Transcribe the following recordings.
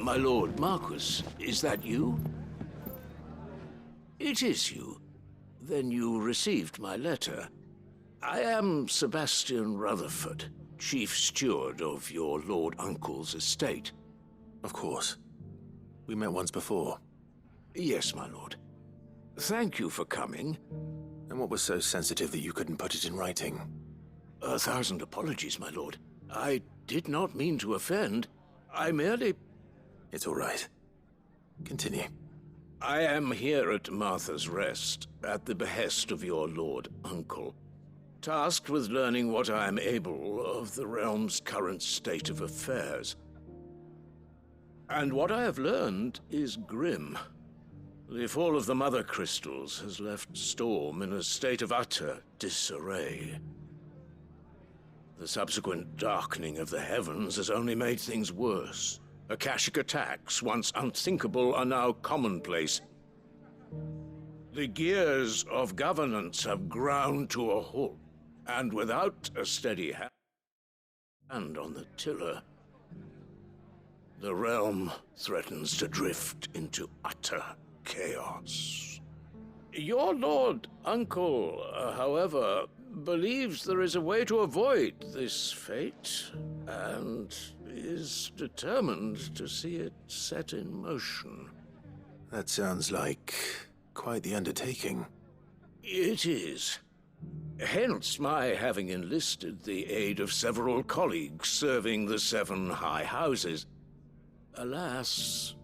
My lord Marquis, is that you? It is you. Then you received my letter. I am Sebastian Rutherford, Chief Steward of your Lord Uncle's estate. Of course. We met once before. Yes, my lord. Thank you for coming. And what was so sensitive that you couldn't put it in writing? 1,000 apologies, my lord. I did not mean to offend. I merely... It's all right. Continue. I am here at Martha's Rest, at the behest of your Lord Uncle, tasked with learning what I am able of the realm's current state of affairs. And what I have learned is grim. The fall of the Mother Crystals has left Storm in a state of utter disarray. The subsequent darkening of the heavens has only made things worse. Akashic attacks, once unthinkable, are now commonplace. The gears of governance have ground to a halt, and without a steady hand on the tiller, the realm threatens to drift into utter chaos. Your Lord Uncle, however, believes there is a way to avoid this fate, and is determined to see it set in motion. That sounds like quite the undertaking. It is. Hence my having enlisted the aid of several colleagues serving the 7 high houses. Alas,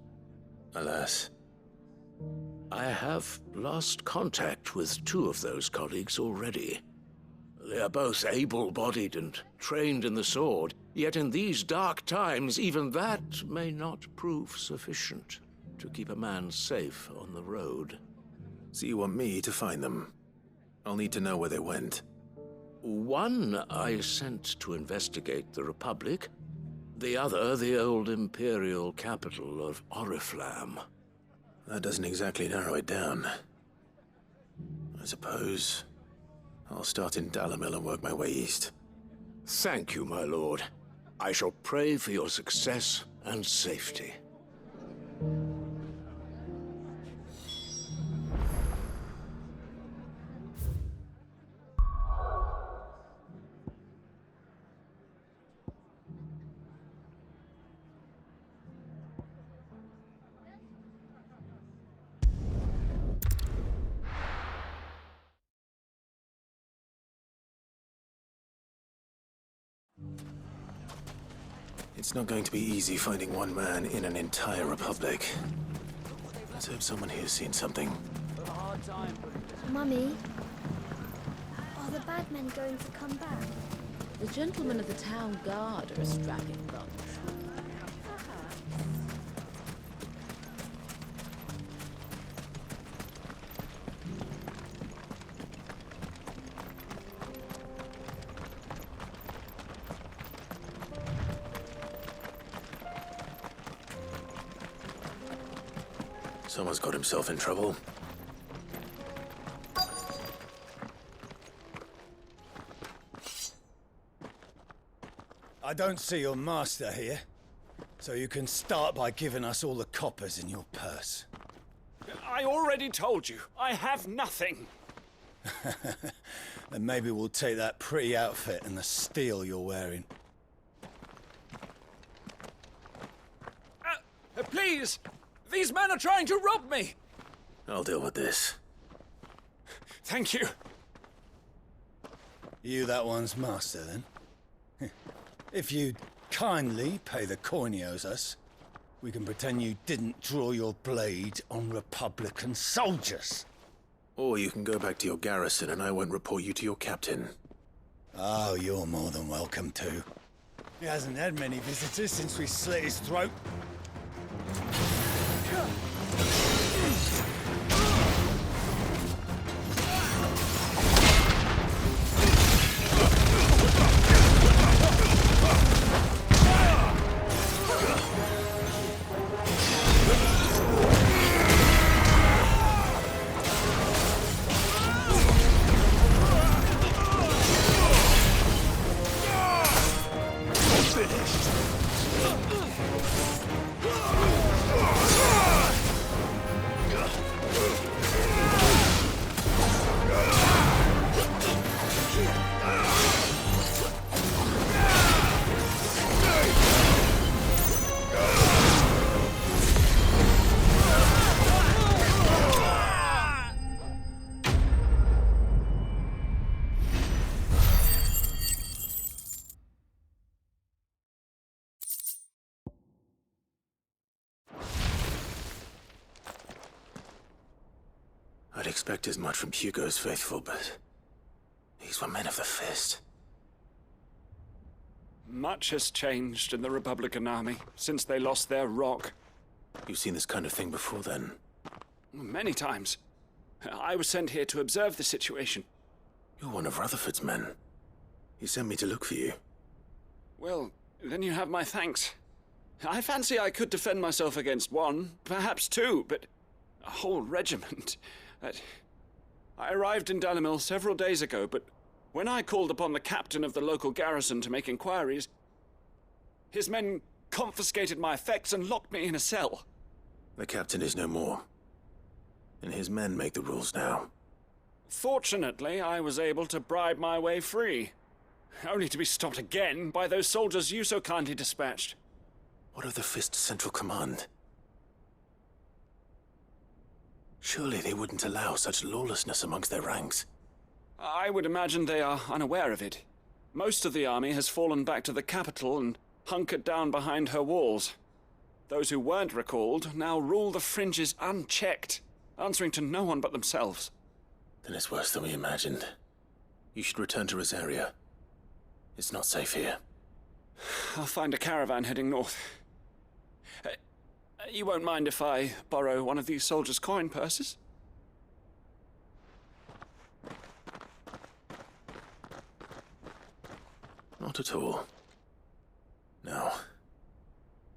I have lost contact with 2 of those colleagues already. They are both able-bodied and trained in the sword, yet in these dark times, even that may not prove sufficient to keep a man safe on the road. So you want me to find them? I'll need to know where they went. One I sent to investigate the Republic, the other the old Imperial capital of Oriflamme. That doesn't exactly narrow it down. I suppose I'll start in Dalamil and work my way east. Thank you, my lord. I shall pray for your success and safety. It's not going to be easy finding one man in an entire republic. Let's hope someone here's seen something. Mummy, are the bad men going to come back? The gentlemen of the town guard are a strapping bunch. Someone's got himself in trouble. I don't see your master here, so you can start by giving us all the coppers in your purse. I already told you, I have nothing. Then maybe we'll take that pretty outfit and the steel you're wearing. Please! These men are trying to rob me! I'll deal with this. Thank you. You that one's master, then? If you'd kindly pay the coin he owes us, we can pretend you didn't draw your blade on Republican soldiers. Or you can go back to your garrison and I won't report you to your captain. Oh, you're more than welcome to. He hasn't had many visitors since we slit his throat. Finished. I'd expect as much from Hugo's faithful, but these were men of the fist. Much has changed in the Republican army since they lost their rock. You've seen this kind of thing before, then? Many times. I was sent here to observe the situation. You're one of Rutherford's men. He sent me to look for you. Well, then you have my thanks. I fancy I could defend myself against one, perhaps two, but a whole regiment. I arrived in Dalimil several days ago, but when I called upon the captain of the local garrison to make inquiries, his men confiscated my effects and locked me in a cell. The captain is no more, and his men make the rules now. Fortunately, I was able to bribe my way free, only to be stopped again by those soldiers you so kindly dispatched. What of the Fist Central Command? Surely they wouldn't allow such lawlessness amongst their ranks. I would imagine they are unaware of it. Most of the army has fallen back to the capital and hunkered down behind her walls. Those who weren't recalled now rule the fringes unchecked, answering to no one but themselves. Then it's worse than we imagined. You should return to Rosaria. It's not safe here. I'll find a caravan heading north. You won't mind if I borrow one of these soldiers' coin purses? Not at all. Now,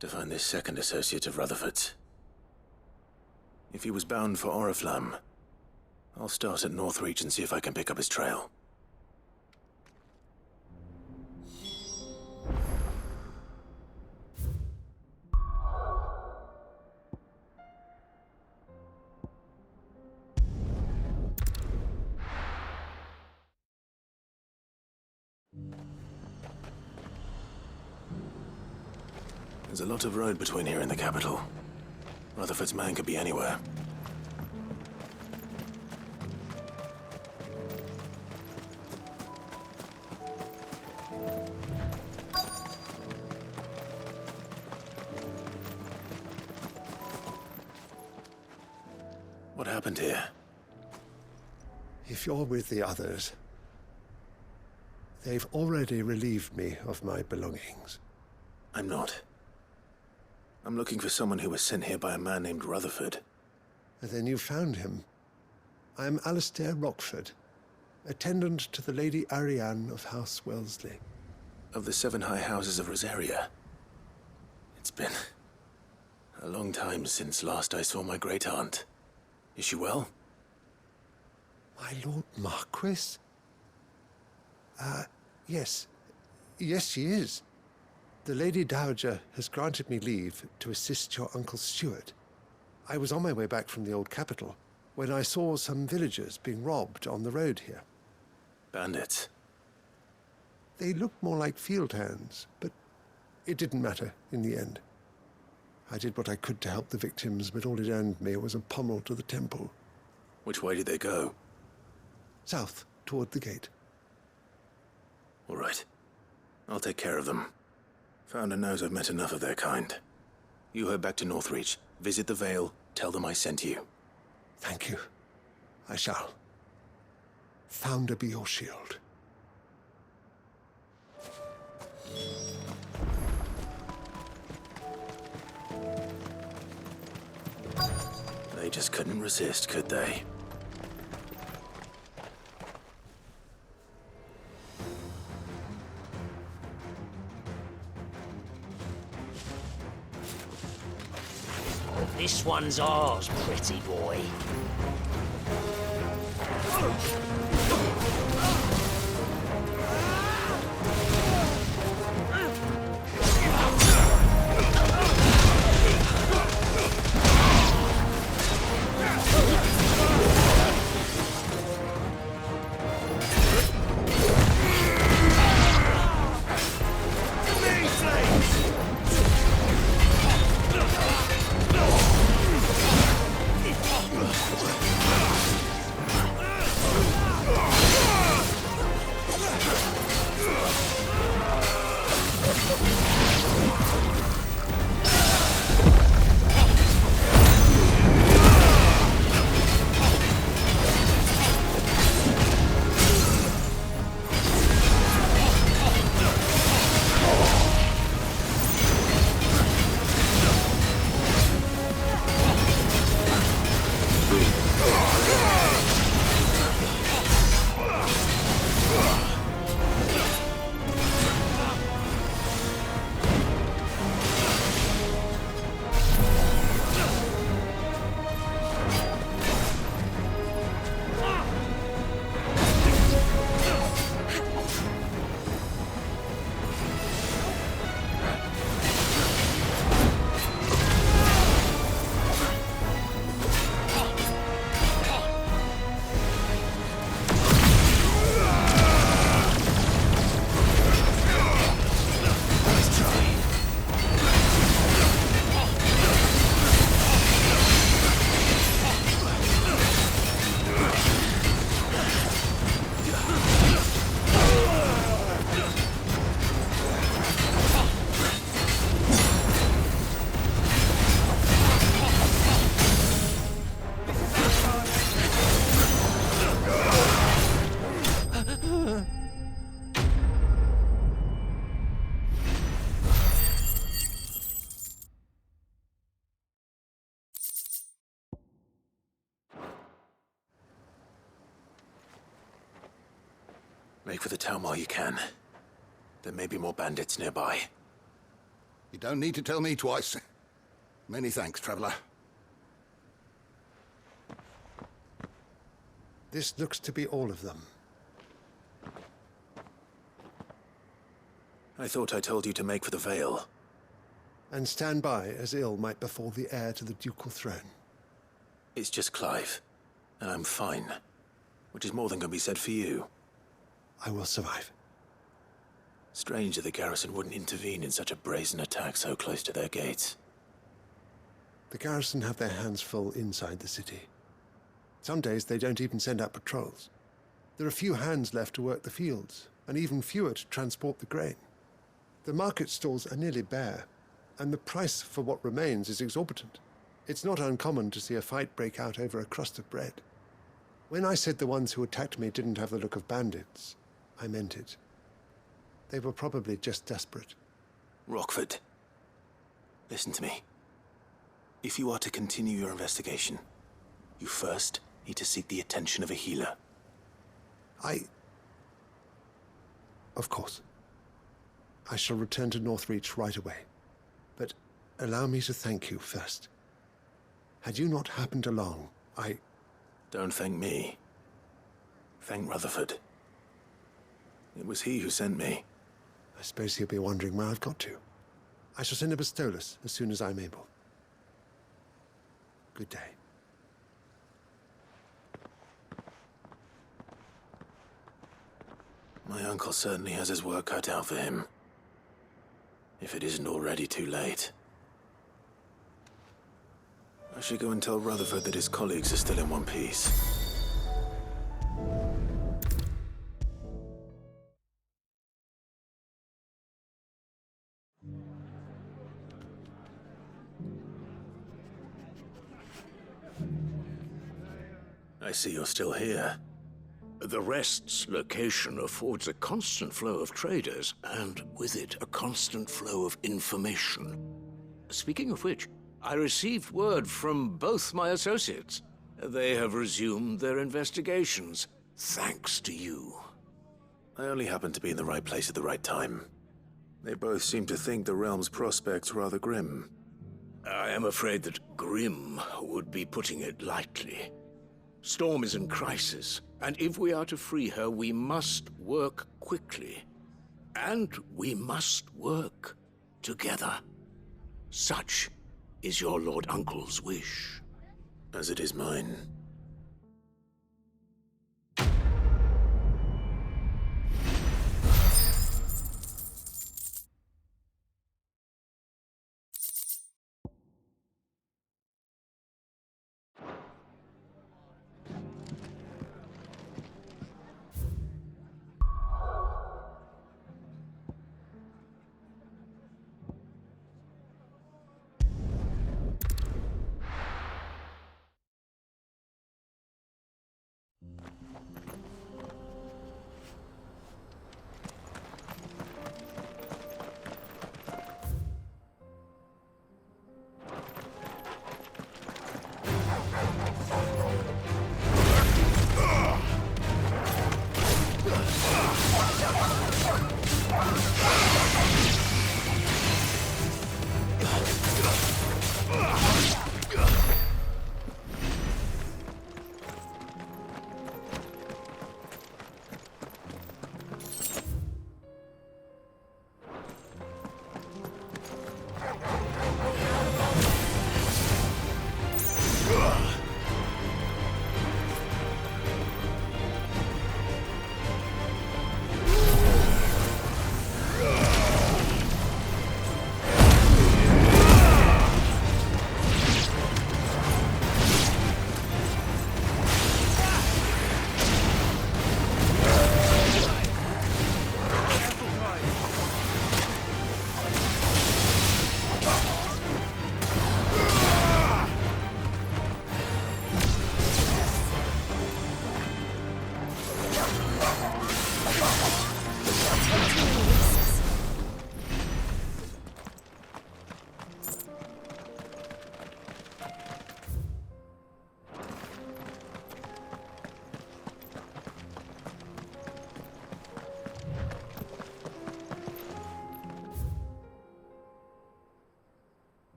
to find this second associate of Rutherford's. If he was bound for Oriflamme, I'll start at Northreach and see if I can pick up his trail. There's a lot of road between here and the capital. Rutherford's man could be anywhere. What happened here? If you're with the others, they've already relieved me of my belongings. I'm not. I'm looking for someone who was sent here by a man named Rutherford. And then you found him. I am Alistair Rockford, attendant to the Lady Ariane of House Wellesley. Of the 7 high houses of Rosaria. It's been a long time since last I saw my great-aunt. Is she well? My Lord Marquis? Yes. Yes, she is. The Lady Dowager has granted me leave to assist your Uncle Stuart. I was on my way back from the old capital when I saw some villagers being robbed on the road here. Bandits? They looked more like field hands, but it didn't matter in the end. I did what I could to help the victims, but all it earned me was a pommel to the temple. Which way did they go? South, toward the gate. All right. I'll take care of them. Founder knows I've met enough of their kind. You head back to Northreach, visit the Vale, tell them I sent you. Thank you. I shall. Founder be your shield. They just couldn't resist, could they? This one's ours, pretty boy. Make for the town while you can. There may be more bandits nearby. You don't need to tell me twice. Many thanks, traveler. This looks to be all of them. I thought I told you to make for the Vale. And stand by as ill might befall the heir to the ducal throne. It's just Clive, and I'm fine. Which is more than can be said for you. I will survive. Strange that the garrison wouldn't intervene in such a brazen attack so close to their gates. The garrison have their hands full inside the city. Some days they don't even send out patrols. There are few hands left to work the fields, and even fewer to transport the grain. The market stalls are nearly bare, and the price for what remains is exorbitant. It's not uncommon to see a fight break out over a crust of bread. When I said the ones who attacked me didn't have the look of bandits, I meant it. They were probably just desperate. Rockford, listen to me. If you are to continue your investigation, you first need to seek the attention of a healer. Of course. I shall return to Northreach right away. But allow me to thank you first. Had you not happened along, Don't thank me. Thank Rutherford. It was he who sent me. I suppose he'll be wondering where I've got to. I shall send a Bastolus as soon as I'm able. Good day. My uncle certainly has his work cut out for him. If it isn't already too late. I should go and tell Rutherford that his colleagues are still in one piece. I see you're still here. The Rest's location affords a constant flow of traders, and with it, a constant flow of information. Speaking of which, I received word from both my associates. They have resumed their investigations, thanks to you. I only happened to be in the right place at the right time. They both seem to think the realm's prospects rather grim. I am afraid that grim would be putting it lightly. Storm is in crisis, and if we are to free her, we must work quickly. And we must work together. Such is your Lord Uncle's wish. As it is mine.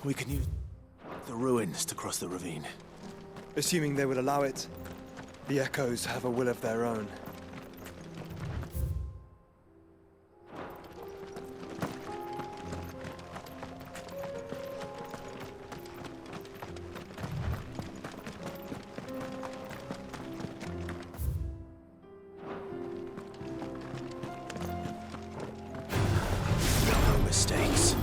We can use the ruins to cross the ravine. Assuming they will allow it, the Echoes have a will of their own. No mistakes.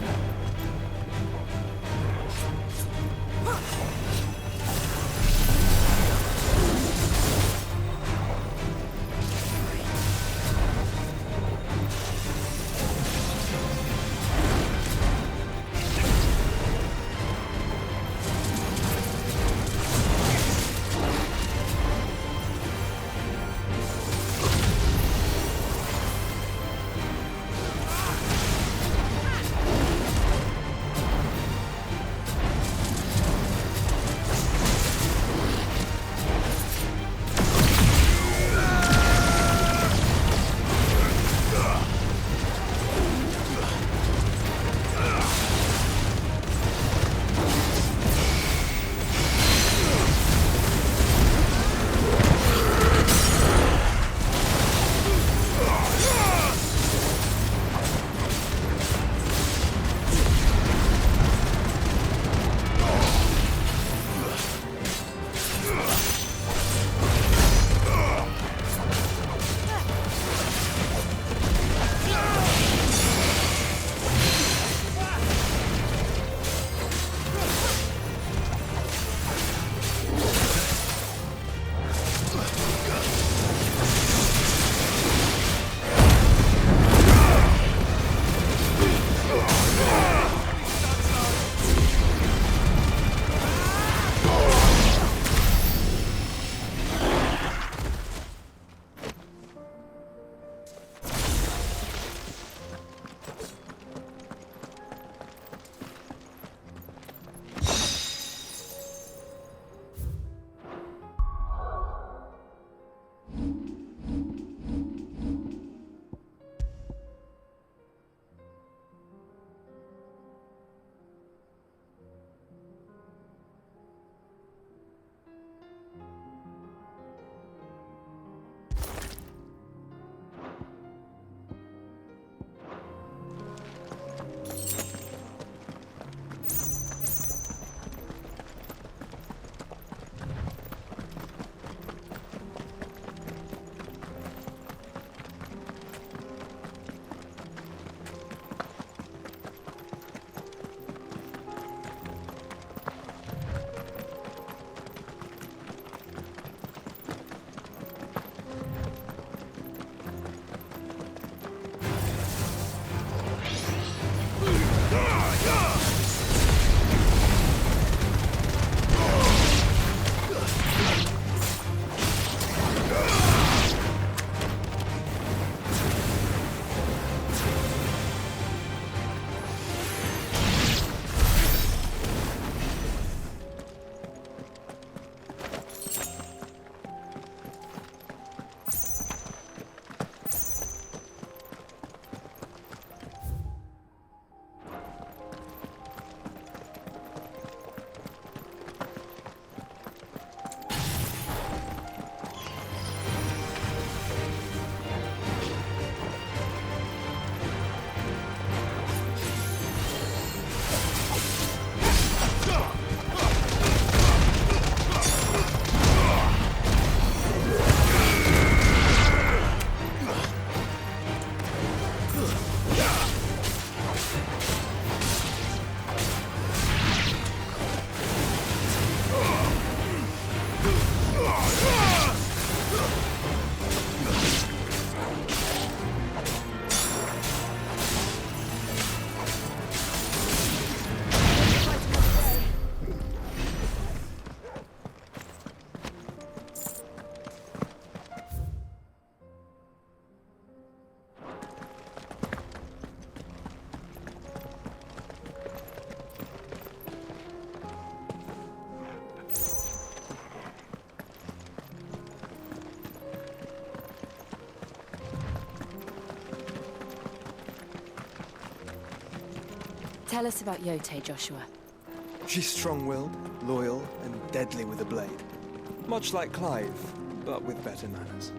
Tell us about Yote, Joshua. She's strong-willed, loyal, and deadly with a blade. Much like Clive, but with better manners.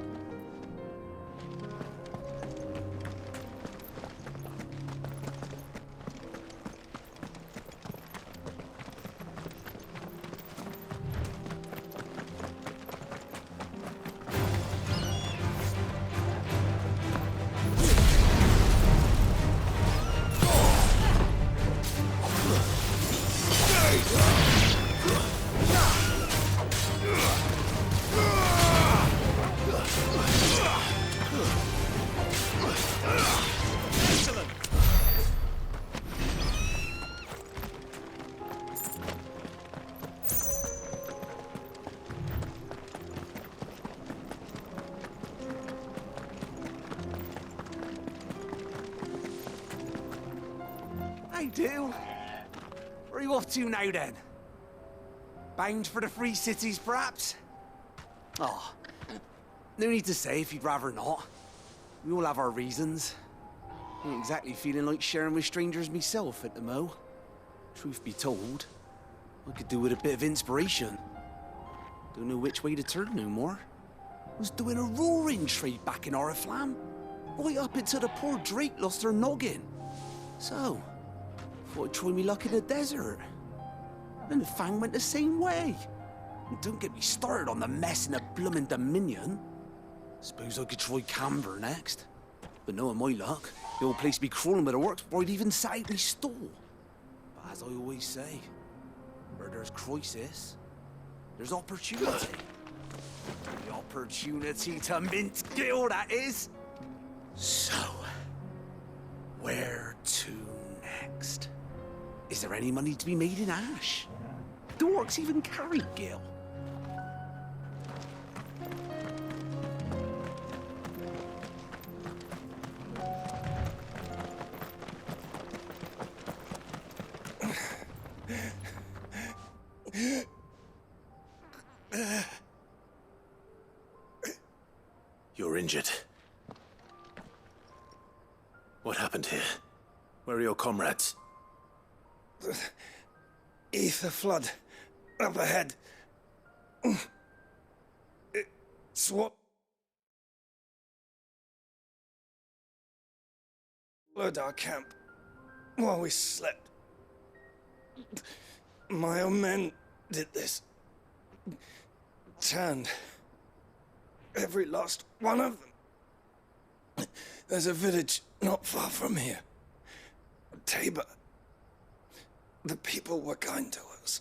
I do. Where are you off to now, then? Bound for the Free Cities, perhaps? Oh, no need to say if you'd rather not. We all have our reasons. I ain't exactly feeling like sharing with strangers myself at the mo. Truth be told, I could do with a bit of inspiration. Don't know which way to turn no more. Was doing a roaring trade back in Oriflamme. Right up until the poor Drake lost her noggin. So, thought I'd try me luck in the desert. And the Fang went the same way. And don't get me started on the mess in the bloomin' Dominion. Suppose I could try Camber next. But knowing my luck, the old place be crawling with the works before I'd even sat out me stall. But as I always say, where there's crisis, there's opportunity. The opportunity to mint Gil, that is. So, where to next? Is there any money to be made in Ash? Do orcs even carry Gil? You're injured. What happened here? Where are your comrades? Ether flood. Up ahead. It's what... Followed our camp while we slept. My own men did this. Turned. Every last one of them. There's a village not far from here. Tabor. The people were kind to us.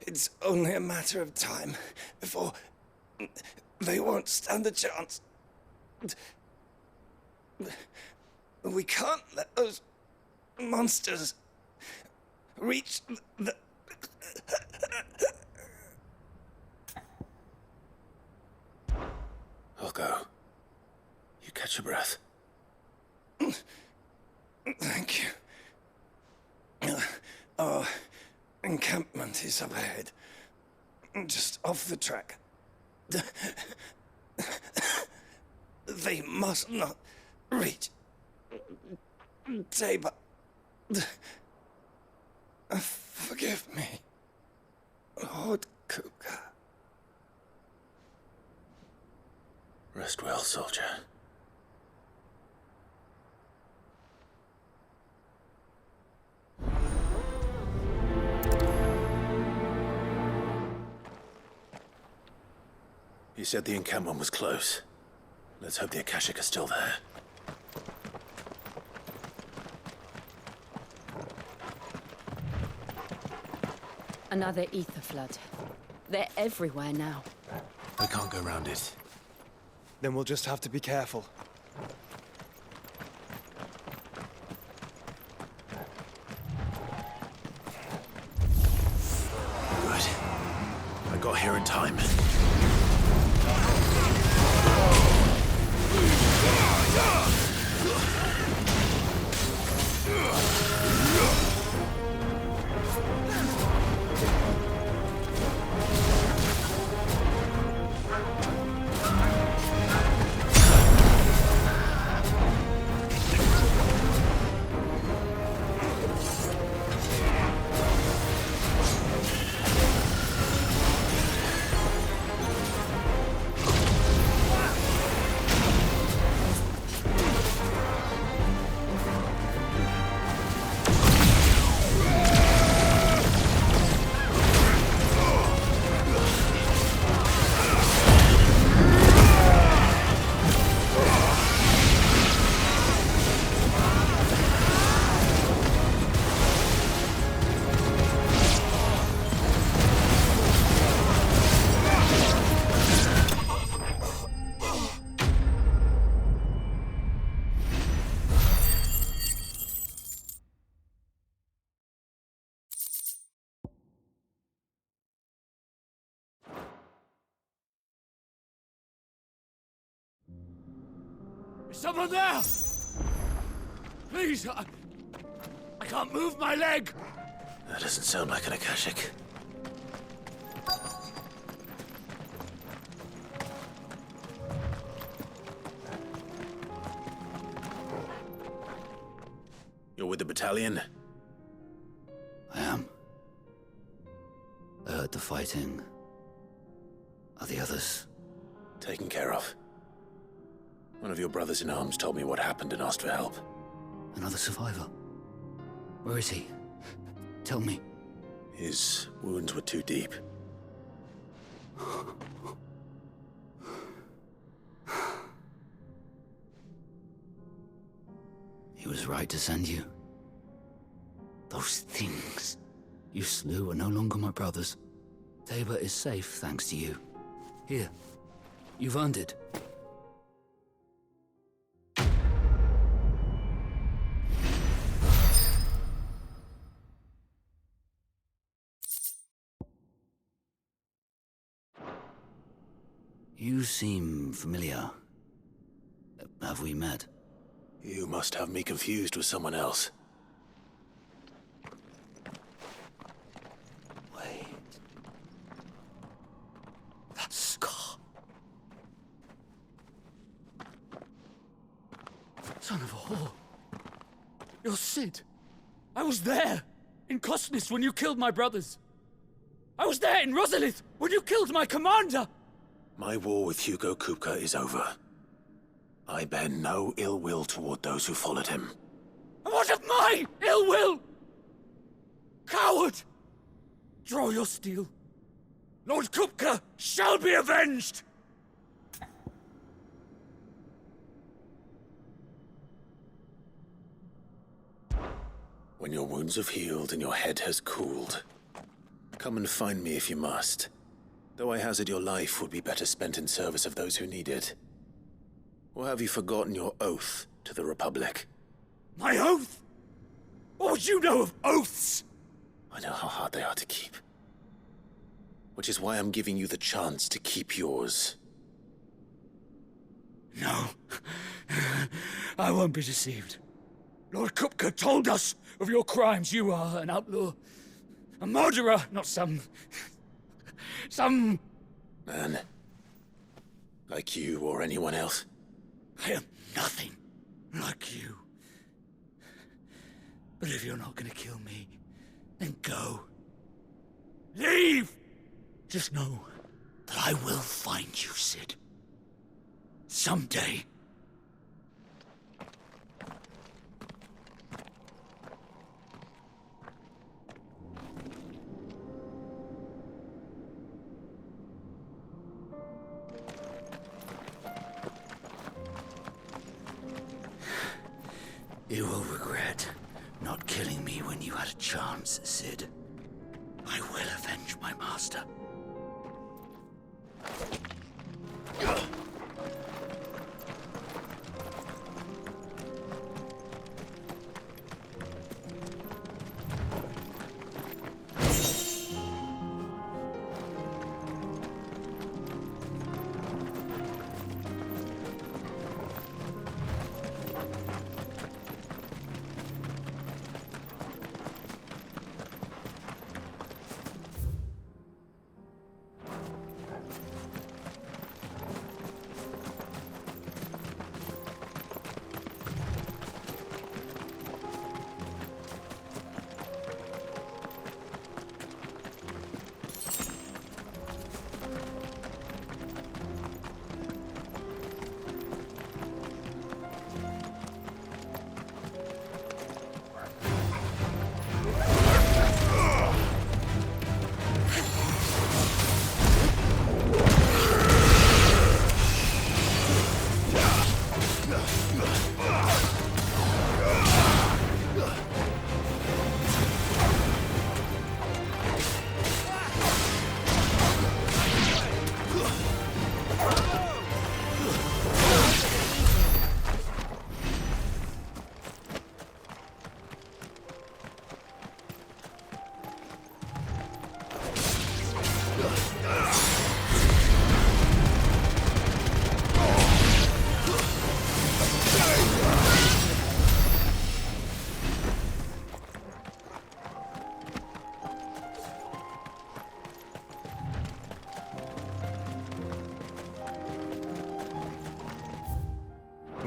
It's only a matter of time before they won't stand a chance. We can't let those monsters reach the... I'll go. You catch your breath. Thank you. Our encampment is up ahead. Just off the track. They must not reach Tabor. Forgive me, Lord Kuka. Rest well, soldier. You said the encampment was close. Let's hope the Akashic are still there. Another ether flood. They're everywhere now. We can't go round it. Then we'll just have to be careful. Good. I got here in time. Is someone there? Please, I can't move my leg. That doesn't sound like an Akashic. You're with the battalion? I am. I heard the fighting. Are the others? Taken care of. One of your brothers in arms told me what happened and asked for help. Another survivor? Where is he? Tell me. His wounds were too deep. He was right to send you. Those things you slew are no longer my brothers. Tabor is safe thanks to you. Here, you've earned it. You seem familiar. Have we met? You must have me confused with someone else. Wait. That scar. Son of a whore. You're Sid. I was there in Cosnis when you killed my brothers. I was there in Rosalith when you killed my commander. My war with Hugo Kupka is over. I bear no ill will toward those who followed him. And what of my ill will? Coward! Draw your steel. Lord Kupka shall be avenged! When your wounds have healed and your head has cooled, come and find me if you must. Though I hazard your life would be better spent in service of those who need it. Or have you forgotten your oath to the Republic? My oath? What would you know of oaths? I know how hard they are to keep. Which is why I'm giving you the chance to keep yours. No. I won't be deceived. Lord Kupka told us of your crimes. You are an outlaw. A murderer, not some man. Like you or anyone else. I am nothing like you. But if you're not gonna kill me, then go. Leave! Just know that I will find you, Sid. Someday. You will regret not killing me when you had a chance, Sid. I will avenge my master.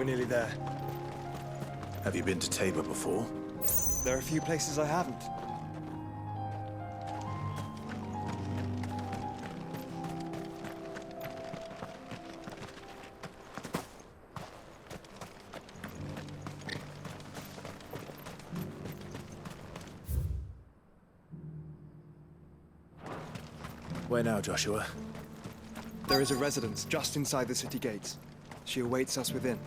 nearly there. Have you been to Tabor before? There are a few places I haven't. Where now, Joshua? There is a residence just inside the city gates. She awaits us within.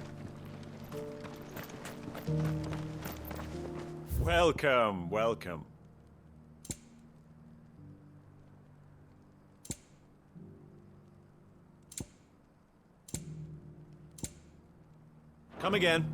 Welcome, welcome. Come again.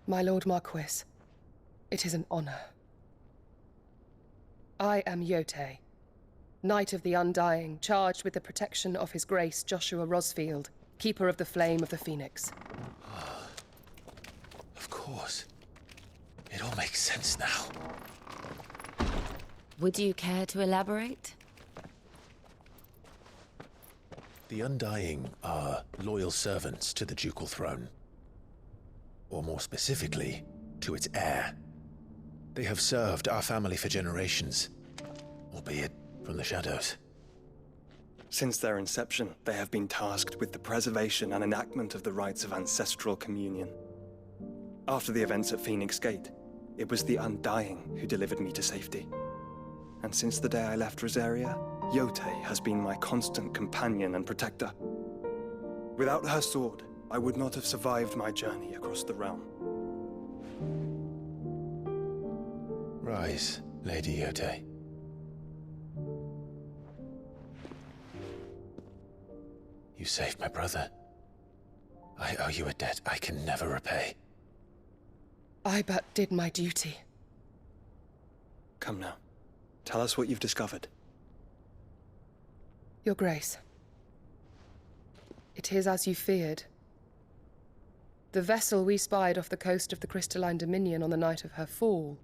My Lord Marquis, it is an honor. I am Yote, Knight of the Undying, charged with the protection of His Grace Joshua Rosfield, Keeper of the Flame of the Phoenix. Of course. It all makes sense now. Would you care to elaborate? The Undying are loyal servants to the ducal throne. Or more specifically, to its heir. They have served our family for generations, albeit from the shadows. Since their inception, they have been tasked with the preservation and enactment of the rites of ancestral communion. After the events at Phoenix Gate, it was the Undying who delivered me to safety. And since the day I left Rosaria, Yote has been my constant companion and protector. Without her sword, I would not have survived my journey across the realm. Rise, Lady Yote. You saved my brother. I owe you a debt I can never repay. I but did my duty. Come now. Tell us what you've discovered. Your Grace. It is as you feared. The vessel we spied off the coast of the Crystalline Dominion on the night of her fall.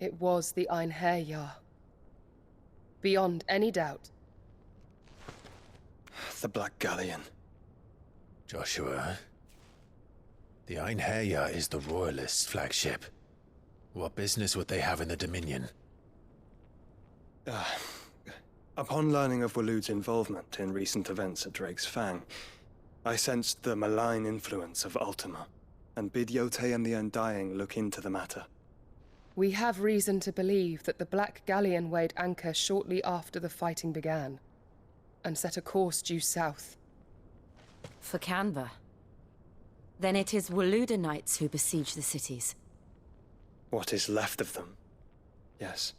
It was the Einherjar. Beyond any doubt. The Black Galleon. Joshua, the Einherjar is the Royalists' flagship. What business would they have in the Dominion? Upon learning of Waloed's involvement in recent events at Drake's Fang, I sensed the malign influence of Ultima, and bid Yote and the Undying look into the matter. We have reason to believe that the Black Galleon weighed anchor shortly after the fighting began, and set a course due south. For Canva. Then it is Waloed knights who besiege the cities. What is left of them, yes.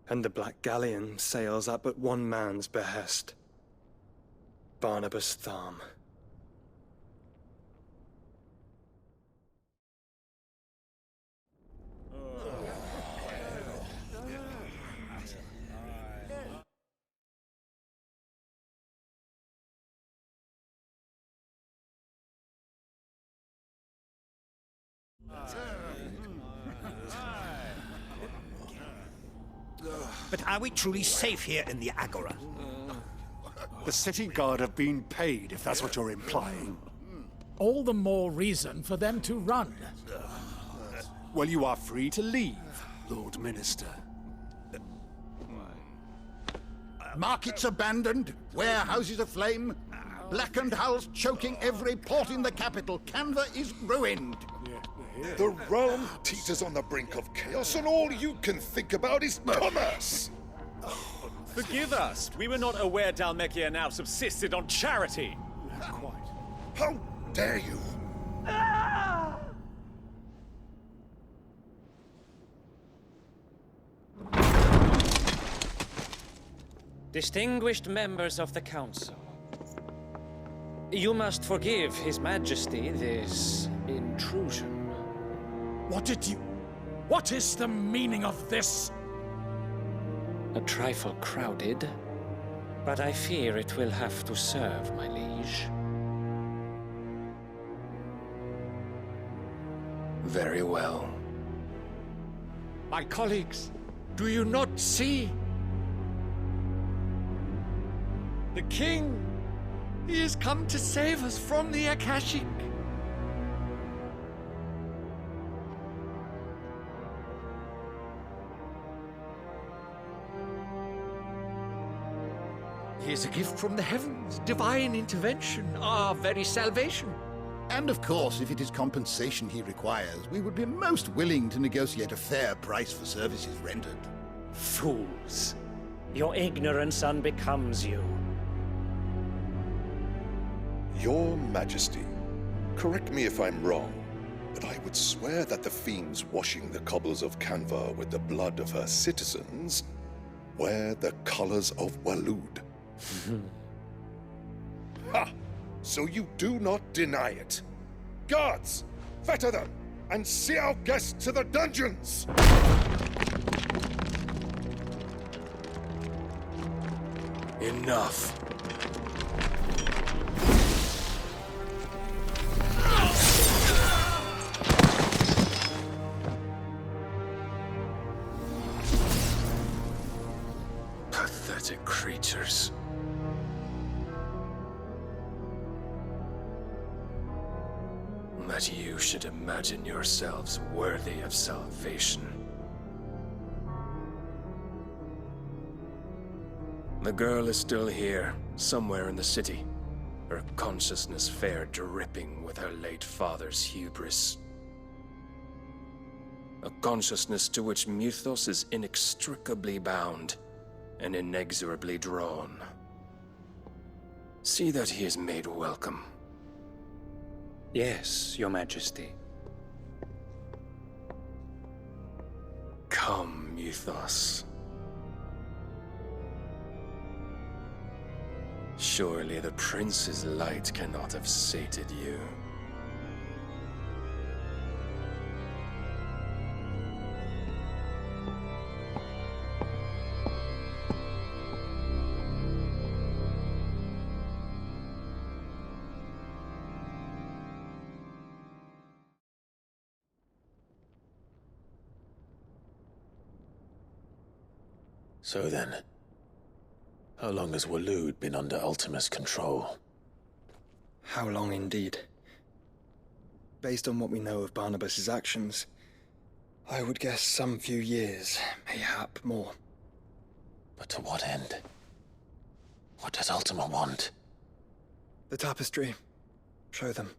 And the Black Galleon sails at but one man's behest. Barnabas Tharm. But are we truly safe here in the Agora? The city guard have been paid, if that's what you're implying. All the more reason for them to run. Well, you are free to leave, Lord Minister. Markets abandoned, warehouses aflame, blackened hulls choking every port in the capital. Canva is ruined. The realm teeters on the brink of chaos, and all you can think about is commerce! Forgive us. We were not aware Dhalmekia now subsisted on charity. Quite. How dare you! Distinguished members of the Council, you must forgive His Majesty this intrusion. What is the meaning of this? A trifle crowded, but I fear it will have to serve, my liege. Very well. My colleagues, do you not see? The king! He has come to save us from the Akashic! He is a gift from the heavens, divine intervention, our very salvation. And of course, if it is compensation he requires, we would be most willing to negotiate a fair price for services rendered. Fools! Your ignorance unbecomes you. Your Majesty, correct me if I'm wrong, but I would swear that the fiends washing the cobbles of Canva with the blood of her citizens wear the colors of Waloed. Ha! So you do not deny it. Guards, fetter them, and see our guests to the dungeons! Enough. Pathetic creatures. That you should imagine yourselves worthy of salvation. The girl is still here, somewhere in the city. Her consciousness fair dripping with her late father's hubris. A consciousness to which Mythos is inextricably bound and inexorably drawn. See that he is made welcome. Yes, Your Majesty. Come, Mythos. Surely the prince's light cannot have sated you. So then, how long has Waloed been under Ultima's control? How long indeed? Based on what we know of Barnabas's actions, I would guess some few years, mayhap more. But to what end? What does Ultima want? The tapestry. Show them.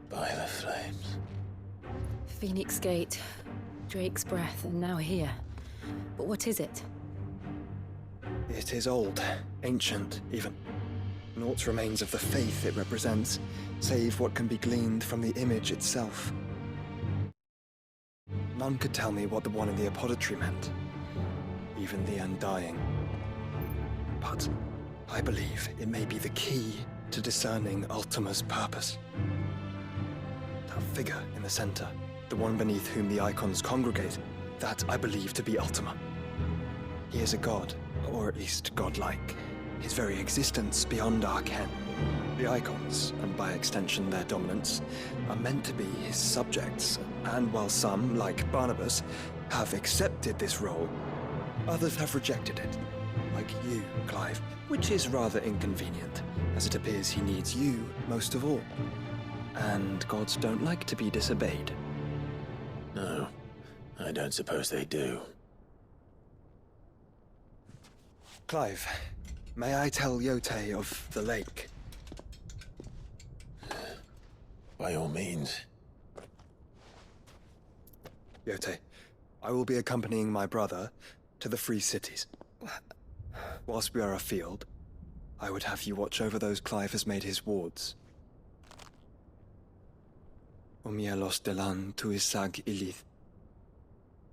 By the flames. Phoenix Gate, Drake's Breath, and now here. But what is it? It is old, ancient, even. Naught remains of the faith it represents, save what can be gleaned from the image itself. None could tell me what the one in the apothecary meant, even the Undying. But I believe it may be the key to discerning Ultima's purpose. That figure in the center, the one beneath whom the icons congregate, that I believe to be Ultima. He is a god, or at least godlike. His very existence beyond our ken. The icons, and by extension their dominance, are meant to be his subjects, and while some, like Barnabas, have accepted this role, others have rejected it. like you, Clive, which is rather inconvenient, as it appears he needs you most of all. And gods don't like to be disobeyed. No, I don't suppose they do. Clive, may I tell Yote of the lake? By all means. Yote, I will be accompanying my brother to the Free Cities. Whilst we are afield, I would have you watch over those Clive has made his wards. Omielos delan tuisag ilith.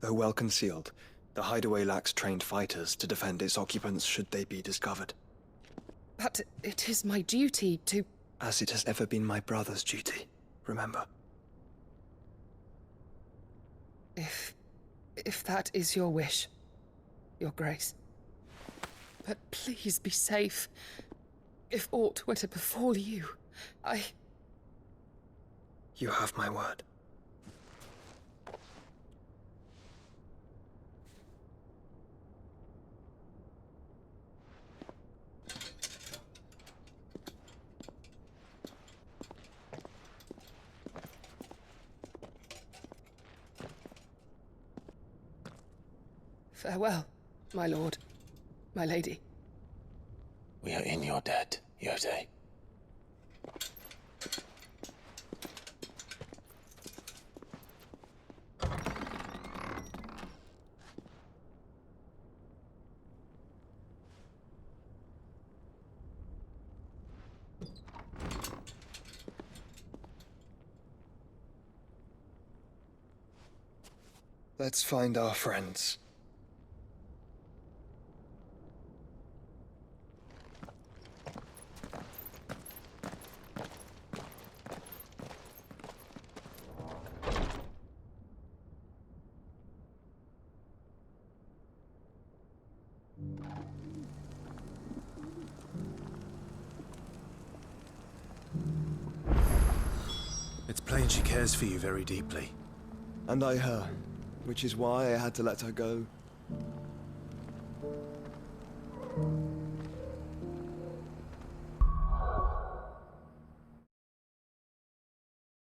Though well concealed, the hideaway lacks trained fighters to defend its occupants should they be discovered. But it is my duty to... As it has ever been my brother's duty, remember. If that is your wish, Your Grace. But please be safe. If aught were to befall you, You have my word. Farewell, my lord, my lady. We are in your debt, Yote. Let's find our friends. It's plain she cares for you very deeply. And I her, which is why I had to let her go.